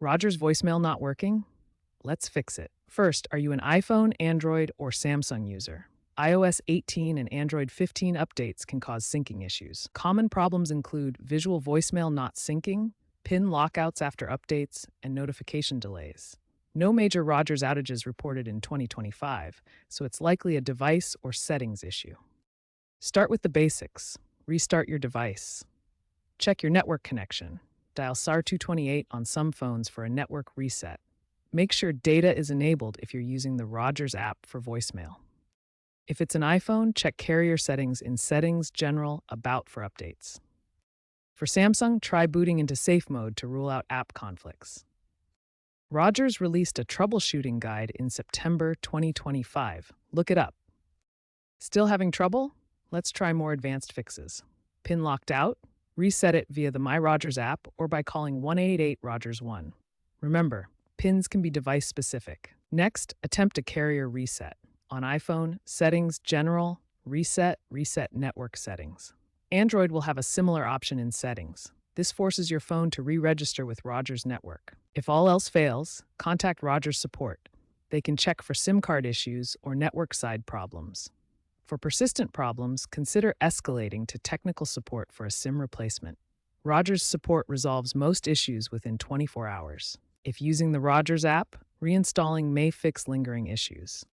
Roger's voicemail not working? Let's fix it. First, are you an iPhone, Android, or Samsung user? iOS 18 and Android 15 updates can cause syncing issues. Common problems include visual voicemail not syncing, PIN lockouts after updates, and notification delays. No major Rogers outages reported in 2025, so it's likely a device or settings issue. Start with the basics. Restart your device. Check your network connection. Dial star 228 on some phones for a network reset. Make sure data is enabled if you're using the Rogers app for voicemail. If it's an iPhone, check carrier settings in Settings, General, About for updates. For Samsung, try booting into safe mode to rule out app conflicts. Rogers released a troubleshooting guide in September 2025. Look it up. Still having trouble? Let's try more advanced fixes. PIN locked out? Reset it via the My Rogers app or by calling 1-888-ROGERS-1. Remember, PINs can be device specific. Next, attempt a carrier reset. On iPhone, Settings, General, Reset Network Settings. Android will have a similar option in Settings. This forces your phone to re-register with Rogers Network. If all else fails, contact Rogers support. They can check for SIM card issues or network side problems. For persistent problems, consider escalating to technical support for a SIM replacement. Rogers support resolves most issues within 24 hours. If using the Rogers app, reinstalling may fix lingering issues.